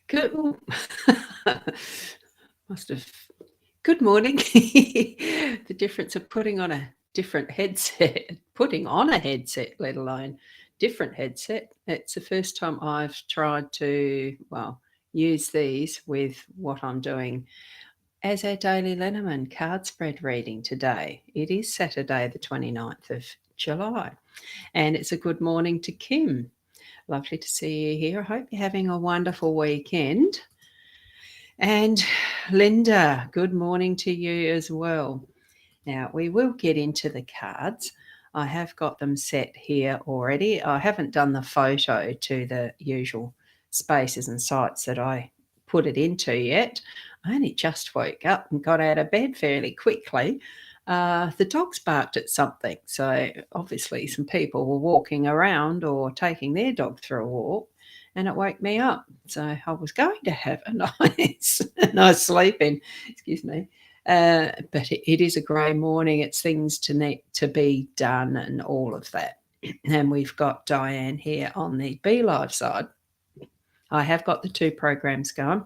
Good must have good morning. The difference of putting on a different headset putting on a headset, let alone different headset. It's the first time I've tried to, well, use these with what I'm doing as our daily Lenormand card spread reading today. It is Saturday, the 29th of July, and it's a good morning to Kim. Lovely to see you here. I hope you're having a wonderful weekend. And Linda, good morning to you as well. Now, we will get into the cards. I have got them set here already. I haven't done the photo to the usual spaces and sites that I put it into yet. I only just woke up and got out of bed fairly quickly. The dogs barked at something, so obviously some people were walking around or taking their dog for a walk, and it woke me up. So I was going to have a nice sleep in. Excuse me. But it is a grey morning. It's things to need to be done and all of that. And we've got Diane here on the Be Live side. I have got the 2 programs going.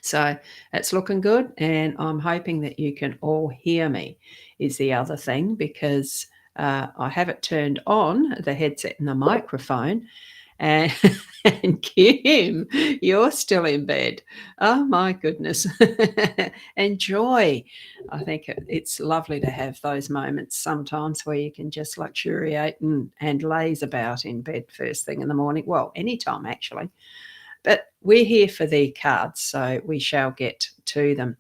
So it's looking good, and I'm hoping that you can all hear me is the other thing, because I have it turned on, the headset and the microphone, and, and Kim, you're still in bed. Oh my goodness. Enjoy. I think it's lovely to have those moments sometimes where you can just luxuriate and laze about in bed first thing in the morning. Well, anytime actually. But we're here for the cards, so we shall get to them.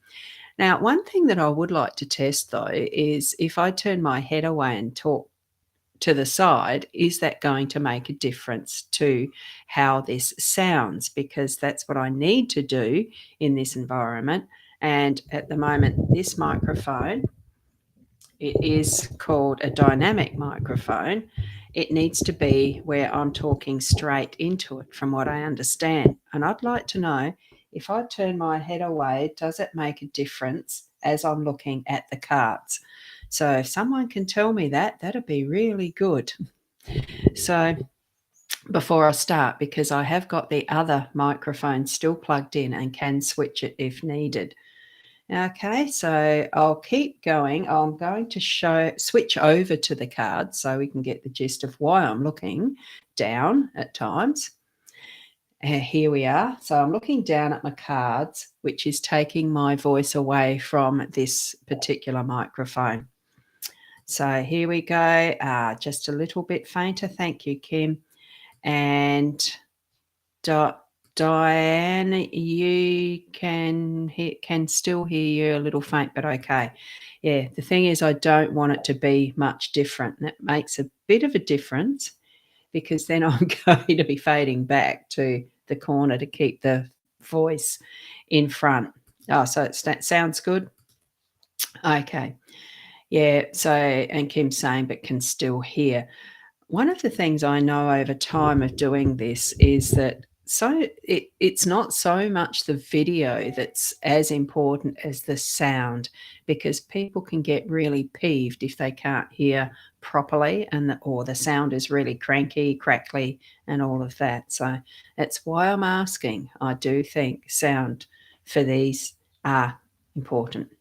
Now, one thing that I would like to test though is if I turn my head away and talk to the side, is that going to make a difference to how this sounds? Because that's what I need to do in this environment. And at the moment, this microphone, it is called a dynamic microphone. It needs to be where I'm talking straight into it, from what I understand. And I'd like to know, if I turn my head away, does it make a difference as I'm looking at the cards? So if someone can tell me that, that'd be really good. So before I start, because I have got the other microphone still plugged in and can switch it if needed. Okay, so I'll keep going. I'm going to switch over to the cards so we can get the gist of why I'm looking down at times. Here we are. So I'm looking down at my cards, which is taking my voice away from this particular microphone. So here we go. Just a little bit fainter. Thank you, Kim. And Diane, you can still hear you a little faint, but okay. Yeah, the thing is I don't want it to be much different. That makes a bit of a difference, because then I'm going to be fading back to the corner to keep the voice in front. Oh, so that sounds good? Okay. Yeah, so, and Kim's saying, but can still hear. One of the things I know over time of doing this is that it's not so much the video that's as important as the sound, because people can get really peeved if they can't hear properly, or the sound is really cranky, crackly, and all of that. So that's why I'm asking. I do think sound for these are important.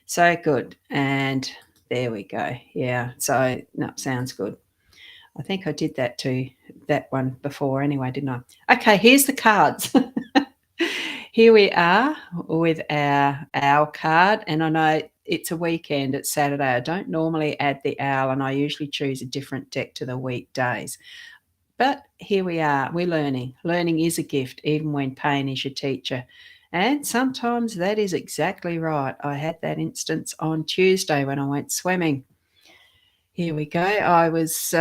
So good. And there we go. Yeah. So no, sounds good. I think I did that one before anyway, didn't I? Okay, here's the cards. Here we are with our card, and I know it's a weekend, it's Saturday. I don't normally add the owl, and I usually choose a different deck to the weekdays. But here we are, we're learning. Learning is a gift, even when pain is your teacher. And sometimes that is exactly right. I had that instance on Tuesday when I went swimming. Here we go. I was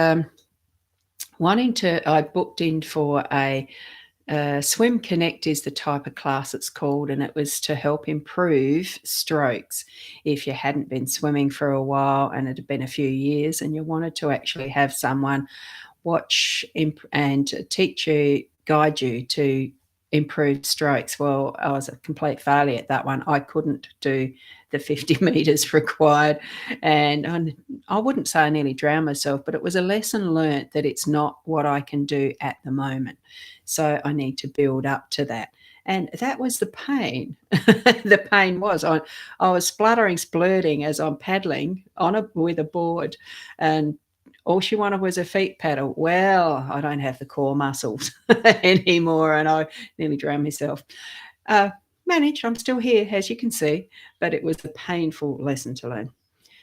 I booked in for a Swim Connect is the type of class it's called, and it was to help improve strokes. If you hadn't been swimming for a while and it had been a few years and you wanted to actually have someone watch and teach you, guide you to improve strokes. Well, I was a complete failure at that one. I couldn't do the 50 metres required, and I wouldn't say I nearly drowned myself, but it was a lesson learnt that it's not what I can do at the moment. So I need to build up to that. And that was the pain. The pain was I was spluttering, splurting as I'm paddling on a with a board, and all she wanted was a feet paddle. Well, I don't have the core muscles anymore, and I nearly drowned myself. Uh, Managed, I'm still here, as you can see, but it was a painful lesson to learn.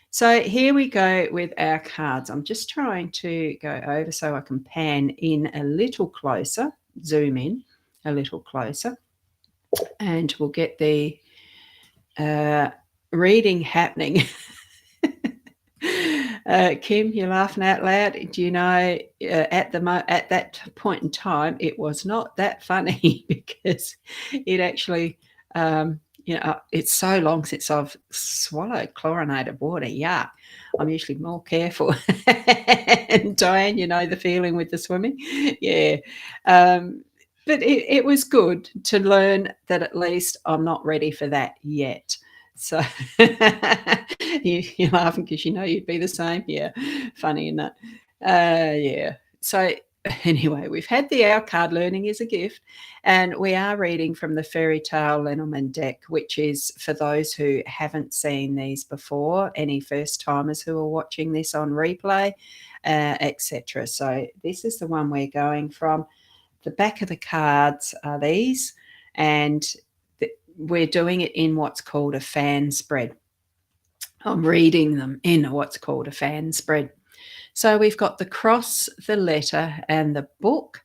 So here we go with our cards. I'm just trying to go over so I can pan in a little closer, zoom in a little closer, and we'll get the reading happening. Kim, you're laughing out loud. Do you know at that point in time it was not that funny because it actually, it's so long since I've swallowed chlorinated water. Yuck! I'm usually more careful. And Diane, you know the feeling with the swimming, yeah. But it was good to learn that at least I'm not ready for that yet. So you're laughing because you know you'd be the same. Yeah, funny, isn't it? Yeah. So anyway, we've had the Our Card Learning is a Gift, and we are reading from the Fairy Tale Lenormand deck, which is for those who haven't seen these before, any first timers who are watching this on replay, etc. So this is the one we're going from. The back of the cards are these, and we're doing it in what's called a fan spread. I'm reading them in what's called a fan spread. So we've got the cross, the letter, and the book,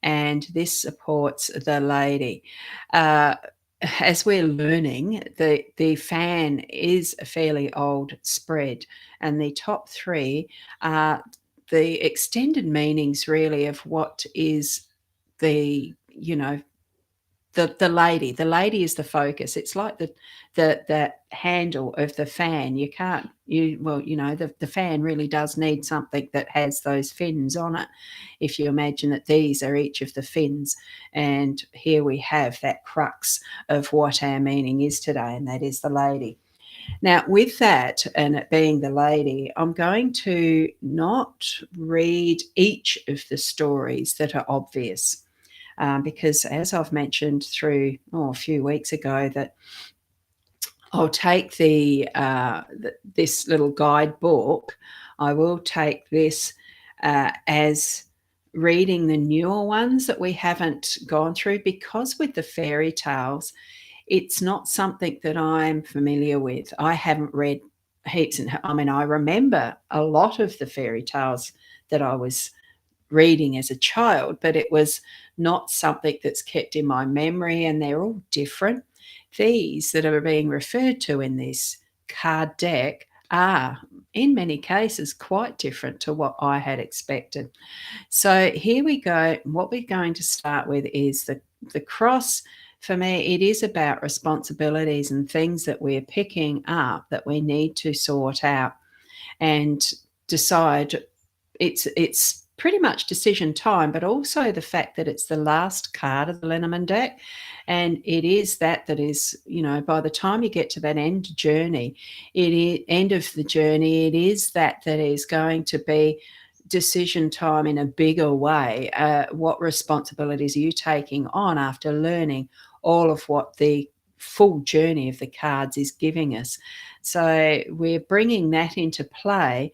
and this supports the lady. As we're learning, the fan is a fairly old spread, and the top three are the extended meanings, really, of what is the the lady. The lady is the focus. It's like the handle of the fan. You can't you well, the fan really does need something that has those fins on it. If you imagine that these are each of the fins, and here we have that crux of what our meaning is today, and that is the lady. Now, with that, and it being the lady, I'm going to not read each of the stories that are obvious. Because as I've mentioned through a few weeks ago, that I'll take this little guidebook. I will take this as reading the newer ones that we haven't gone through, because with the fairy tales, it's not something that I'm familiar with. I haven't read heaps, and I mean, I remember a lot of the fairy tales that I was reading as a child, but it was not something that's kept in my memory, and they're all different. These that are being referred to in this card deck are, in many cases, quite different to what I had expected. So here we go. What we're going to start with is the cross. For me, it is about responsibilities and things that we're picking up that we need to sort out and decide. It's pretty much decision time, but also the fact that it's the last card of the Lenormand deck, and it is that is, by the time you get to that end of the journey, it is that is going to be decision time in a bigger way. What responsibilities are you taking on after learning all of what the full journey of the cards is giving us? So we're bringing that into play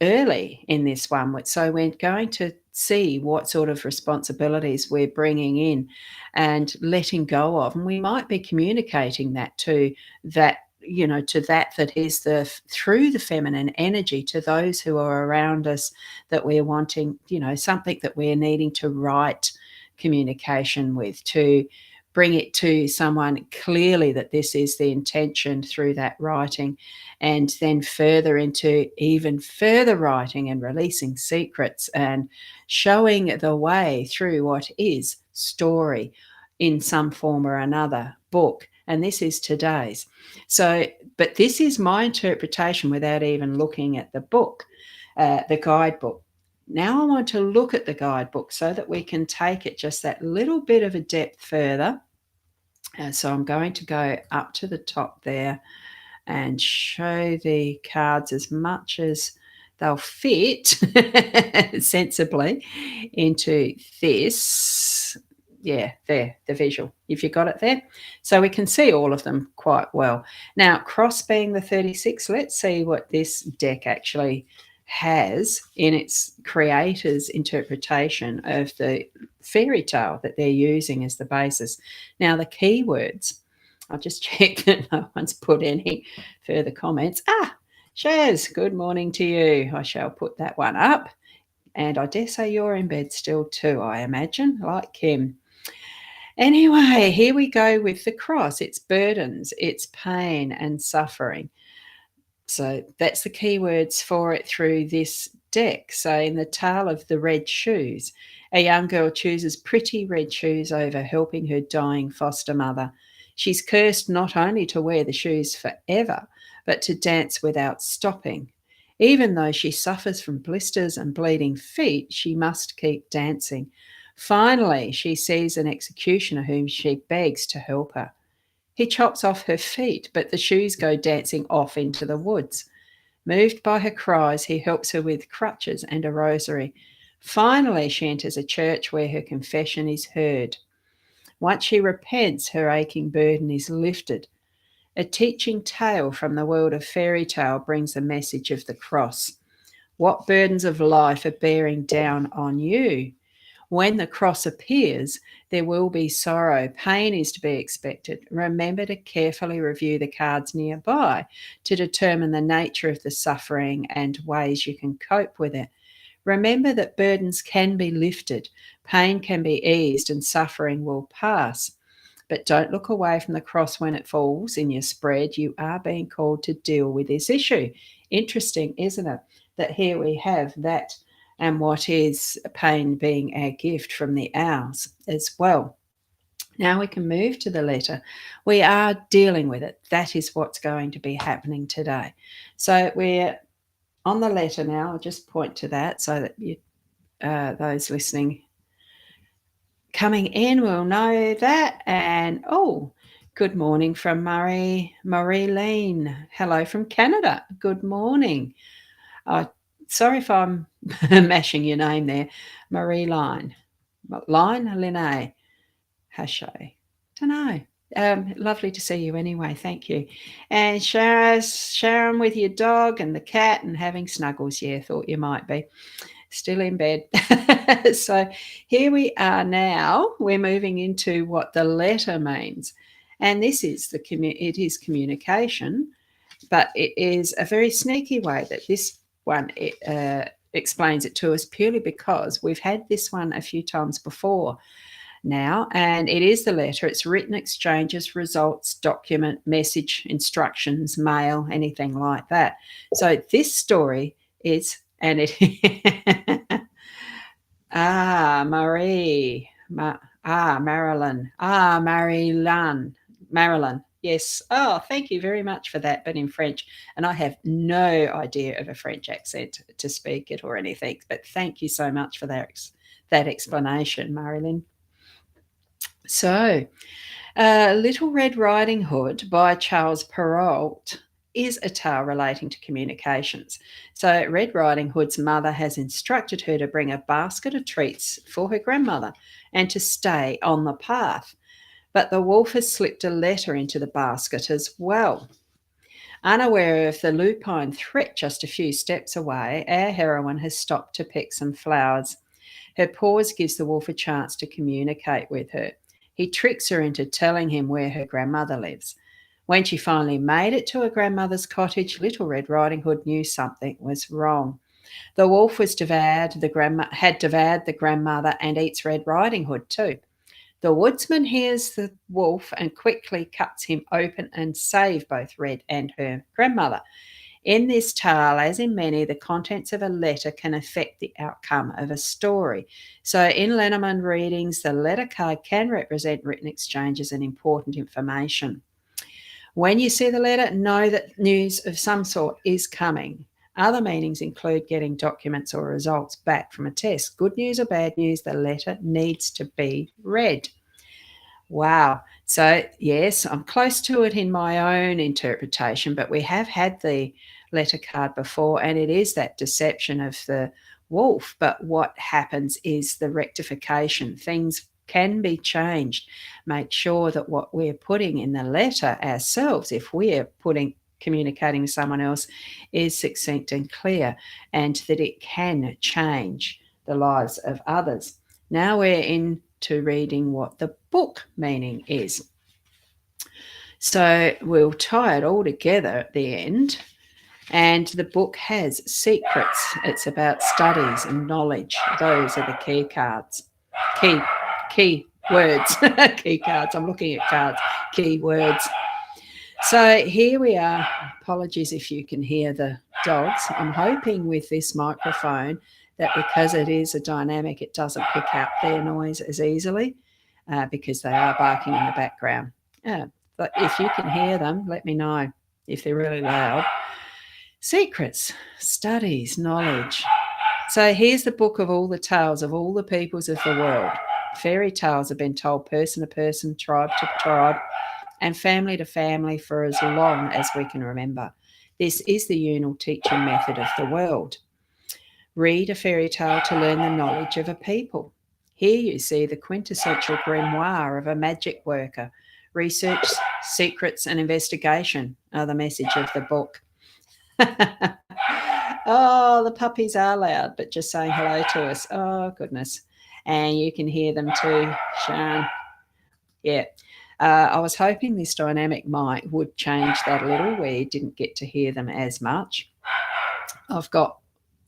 early in this one. So we're going to see what sort of responsibilities we're bringing in and letting go of. And we might be communicating that to that, that is through the feminine energy to those who are around us, that we're wanting, something that we're needing to write communication with, to bring it to someone clearly that this is the intention through that writing, and then further into even further writing and releasing secrets and showing the way through what is story in some form or another, book. And this is today's. So, but this is my interpretation without even looking at the book, the guidebook. Now I want to look at the guidebook so that we can take it just that little bit of a depth further. So I'm going to go up to the top there and show the cards as much as they'll fit sensibly into this. Yeah, there, the visual. If you got it there. So we can see all of them quite well. Now, cross being the 36, let's see what this deck actually has in its creator's interpretation of the fairy tale that they're using as the basis. Now, the keywords, I'll just check that no one's put any further comments. Shaz, good morning to you. I shall put that one up. And I dare say you're in bed still too, I imagine, like Kim. Anyway, here we go with the cross. It's burdens, it's pain and suffering. So that's the keywords for it through this deck. So in the tale of the red shoes, a young girl chooses pretty red shoes over helping her dying foster mother. She's cursed not only to wear the shoes forever, but to dance without stopping. Even though she suffers from blisters and bleeding feet, she must keep dancing. Finally, she sees an executioner whom she begs to help her. He chops off her feet, but the shoes go dancing off into the woods. Moved by her cries, he helps her with crutches and a rosary. Finally, she enters a church where her confession is heard. Once she repents, her aching burden is lifted. A teaching tale from the world of fairy tale brings the message of the cross. What burdens of life are bearing down on you? When the cross appears, there will be sorrow. Pain is to be expected. Remember to carefully review the cards nearby to determine the nature of the suffering and ways you can cope with it. Remember that burdens can be lifted, pain can be eased, and suffering will pass. But don't look away from the cross when it falls in your spread. You are being called to deal with this issue. Interesting, isn't it? That here we have that and what is pain being our gift from the owls as well. Now we can move to the letter. We are dealing with it. That is what's going to be happening today. So we're on the letter now. I'll just point to that so that you, those listening coming in will know that. And good morning from Marie-Lene. Hello from Canada. Good morning. Sorry if I'm mashing your name there. Marie-Line. Linnae. Hashay. Don't know. Lovely to see you anyway. Thank you. And Sharon with your dog and the cat and having snuggles. Yeah, thought you might be. Still in bed. So here we are now. We're moving into what the letter means. And this is it is communication, but it is a very sneaky way that this one explains it to us, purely because we've had this one a few times before now, and it is the letter. It's written exchanges, results, document, message, instructions, mail, anything like that. So this story is, and it Marilyn. Yes. Oh, thank you very much for that, but in French. And I have no idea of a French accent to speak it or anything, but thank you so much for that explanation, Marilyn. So, Little Red Riding Hood by Charles Perrault is a tale relating to communications. So, Red Riding Hood's mother has instructed her to bring a basket of treats for her grandmother and to stay on the path. But the wolf has slipped a letter into the basket as well. Unaware of the lupine threat just a few steps away, our heroine has stopped to pick some flowers. Her pause gives the wolf a chance to communicate with her. He tricks her into telling him where her grandmother lives. When she finally made it to her grandmother's cottage, Little Red Riding Hood knew something was wrong. The wolf had devoured the grandmother and eats Red Riding Hood too. The woodsman hears the wolf and quickly cuts him open and saves both Red and her grandmother. In this tale, as in many, the contents of a letter can affect the outcome of a story. So in Lenormand readings, the letter card can represent written exchanges and important information. When you see the letter, know that news of some sort is coming. Other meanings include getting documents or results back from a test. Good news or bad news, the letter needs to be read. Wow. So, yes, I'm close to it in my own interpretation, but we have had the letter card before, and it is that deception of the wolf. But what happens is the rectification. Things can be changed. Make sure that what we're putting in the letter ourselves, if we're communicating with someone else, is succinct and clear, and that it can change the lives of others. Now we're into reading what the book meaning is. So we'll tie it all together at the end. And the book has secrets. It's about studies and knowledge. Those are the key cards. Key words. Key cards. I'm looking at cards. Key words. So here we are. Apologies if you can hear the dogs. I'm hoping with this microphone that because it is a dynamic, it doesn't pick up their noise as easily because they are barking in the background. But if you can hear them, let me know if they're really loud. Secrets, studies, knowledge. So here's the book of all the tales of all the peoples of the world. Fairy tales have been told person to person, tribe to tribe, and family to family for as long as we can remember. This is the unal teaching method of the world. Read a fairy tale to learn the knowledge of a people. Here you see the quintessential grimoire of a magic worker. Research, secrets, and investigation are the message of the book. Oh, the puppies are loud, but just saying hello to us. Oh, goodness. And you can hear them too, Sean. Yeah. I was hoping this dynamic mic would change that a little where you didn't get to hear them as much. I've got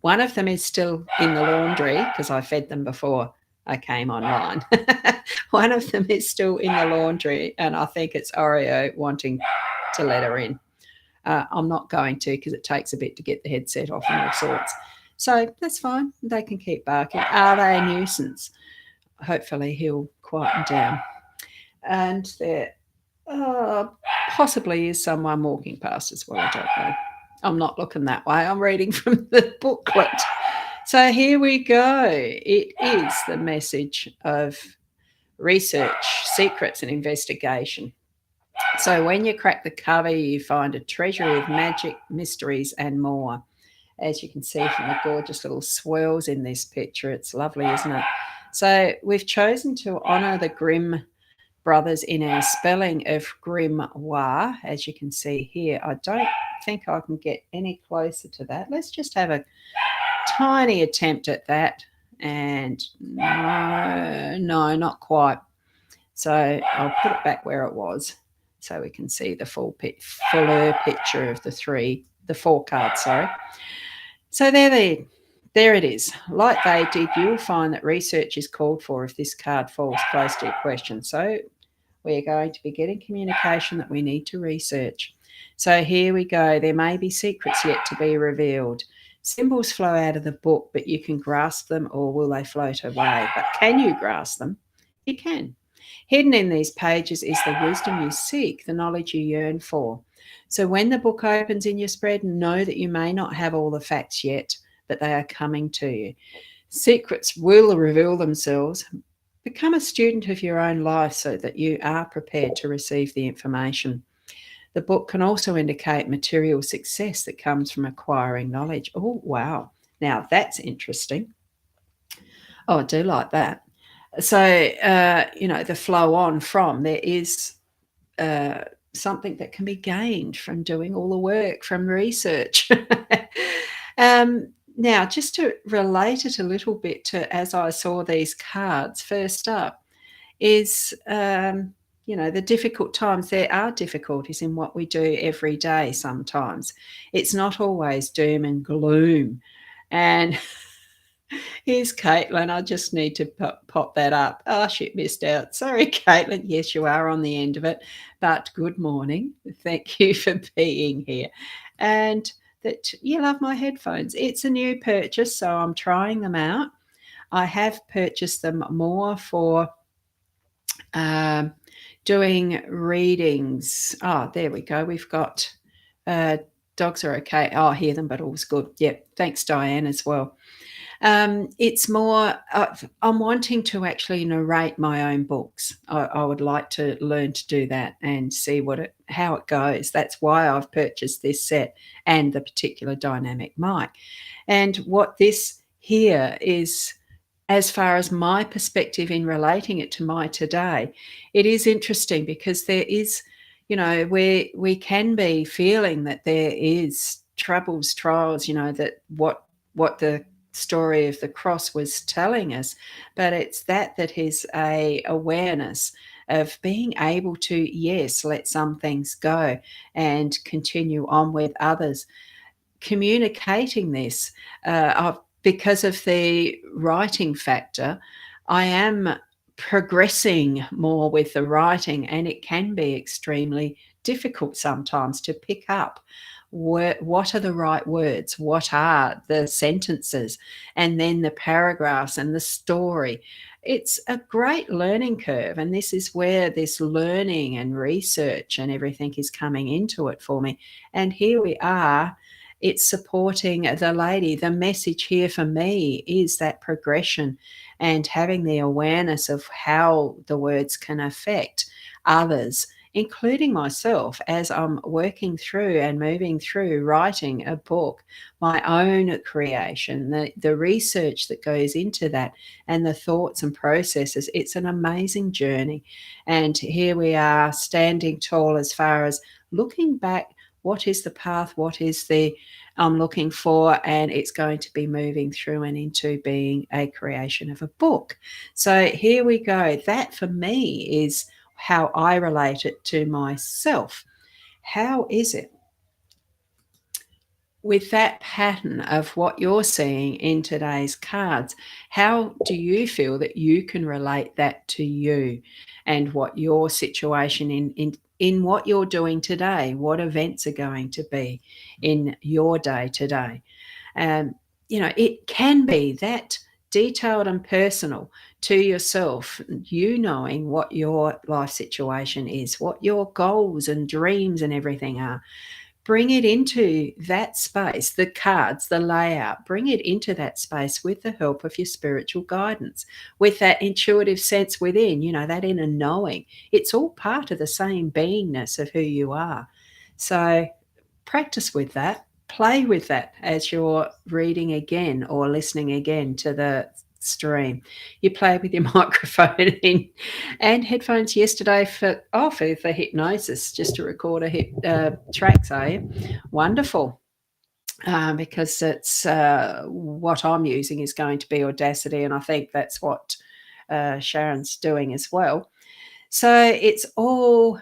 one of them is still in the laundry because I fed them before I came online. One of them is still in the laundry, and I think it's Oreo wanting to let her in. I'm not going to because it takes a bit to get the headset off and all sorts. So that's fine. They can keep barking. Are they a nuisance? Hopefully he'll quieten down. And there possibly is someone walking past as well. I don't know. I'm not looking that way. I'm reading from the booklet. So here we go. It is the message of research, secrets, and investigation. So when you crack the cover, you find a treasury of magic, mysteries, and more. As you can see from the gorgeous little swirls in this picture, it's lovely, isn't it? So we've chosen to honour the Grimm brothers in our spelling of grimoire, as you can see here. I don't think I can get any closer to that. Let's just have a tiny attempt at that. And no, not quite. So I'll put it back where it was so we can see the fuller picture of the four cards, sorry. So there it is. Like they did, you'll find that research is called for if this card falls close to your question. So we're going to be getting communication that we need to research. So here we go. There may be secrets yet to be revealed. Symbols flow out of the book, but you can grasp them, or will they float away? But can you grasp them? You can. Hidden in these pages is the wisdom you seek, the knowledge you yearn for. So when the book opens in your spread, know that you may not have all the facts yet, but they are coming to you. Secrets will reveal themselves. Become a student of your own life so that you are prepared to receive the information. The book can also indicate material success that comes from acquiring knowledge. Oh, wow. Now, that's interesting. Oh, I do like that. So, the flow on from, there is something that can be gained from doing all the work, from research. Now, just to relate it a little bit to as I saw these cards, first up is, the difficult times. There are difficulties in what we do every day sometimes. It's not always doom and gloom. And here's Caitlin. I just need to pop that up. Oh, she missed out. Sorry, Caitlin. Yes, you are on the end of it. But good morning. Thank you for being here. And that you love my headphones. It's a new purchase, so I'm trying them out. I have purchased them more for doing readings. Oh, there we go. We've got dogs are okay. Oh, I hear them, but all's good. Yep. Thanks, Diane, as well. It's more, I'm wanting to actually narrate my own books. I would like to learn to do that and see how it goes. That's why I've purchased this set and the particular dynamic mic. And what this here is as far as my perspective in relating it to my today, it is interesting because there is, we can be feeling that there is troubles, trials, that what the story of the cross was telling us, but it's that is a awareness of being able to, yes, let some things go and continue on with others. Communicating this, because of the writing factor, I am progressing more with the writing, and it can be extremely difficult sometimes to pick up what are the right words, what are the sentences, and then the paragraphs and the story. It's a great learning curve, and this is where this learning and research and everything is coming into it for me. And here we are, it's supporting the lady. The message here for me is that progression and having the awareness of how the words can affect others, including myself, as I'm working through and moving through writing a book, my own creation, the research that goes into that, and the thoughts and processes. It's an amazing journey. And here we are standing tall as far as looking back. What is the path? What is the I'm looking for? And it's going to be moving through and into being a creation of a book. So here we go. That for me is how I relate it to myself. How is it with that pattern of what you're seeing in today's cards? How do you feel that you can relate that to you and what your situation in what you're doing today, what events are going to be in your day today? Um, it can be that detailed and personal to yourself, you knowing what your life situation is, what your goals and dreams and everything are. Bring it into that space, the cards, the layout, bring it into that space with the help of your spiritual guidance, with that intuitive sense within, that inner knowing. It's all part of the same beingness of who you are. So practice with that, play with that as you're reading again or listening again to the stream. You play with your microphone in and headphones yesterday for hypnosis, just to record tracks, are you? Wonderful. Because it's what I'm using is going to be Audacity, and I think that's what Sharon's doing as well. So it's all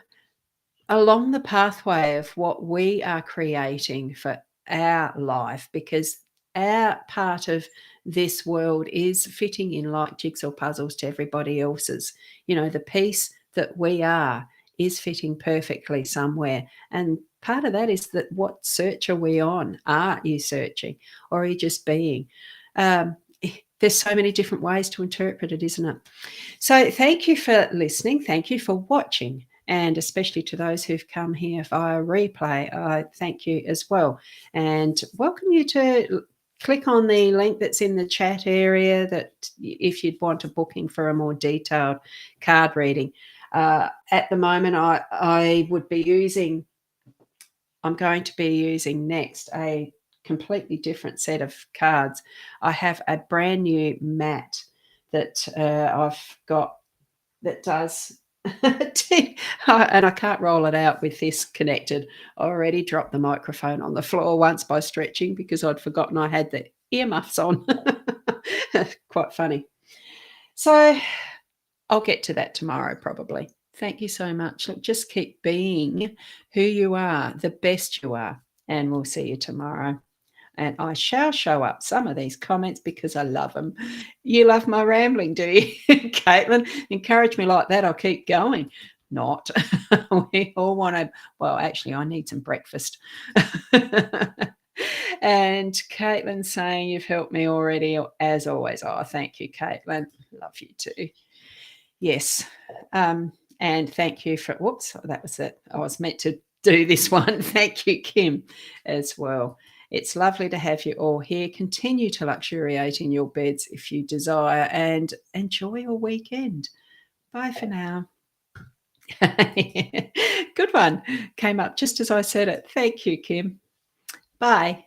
along the pathway of what we are creating for our life, because our part of this world is fitting in like jigsaw puzzles to everybody else's. The piece that we are is fitting perfectly somewhere. And part of that is that what search are we on? Are you searching, or are you just being? Um, there's so many different ways to interpret it, isn't it? So thank you for listening. Thank you for watching. And especially to those who've come here via replay, I thank you as well. And welcome you to click on the link that's in the chat area that if you'd want a booking for a more detailed card reading. At the moment, I'm going to be using next a completely different set of cards. I have a brand new mat that I've got that does and I can't roll it out with this connected. I already dropped the microphone on the floor once by stretching because I'd forgotten I had the earmuffs on. Quite funny. So I'll get to that tomorrow probably. Thank you so much. Look, just keep being who you are, the best you are, and we'll see you tomorrow. And I shall show up some of these comments because I love them. You love my rambling, do you? Caitlin, encourage me like that. I'll keep going. Not. We all want to, well, actually, I need some breakfast. And Caitlin saying, you've helped me already, as always. Oh, thank you, Caitlin. Love you too. Yes. And thank you for, whoops, that was it. I was meant to do this one. Thank you, Kim, as well. It's lovely to have you all here. Continue to luxuriate in your beds if you desire, and enjoy your weekend. Bye for now. Good one. Came up just as I said it. Thank you, Kim. Bye.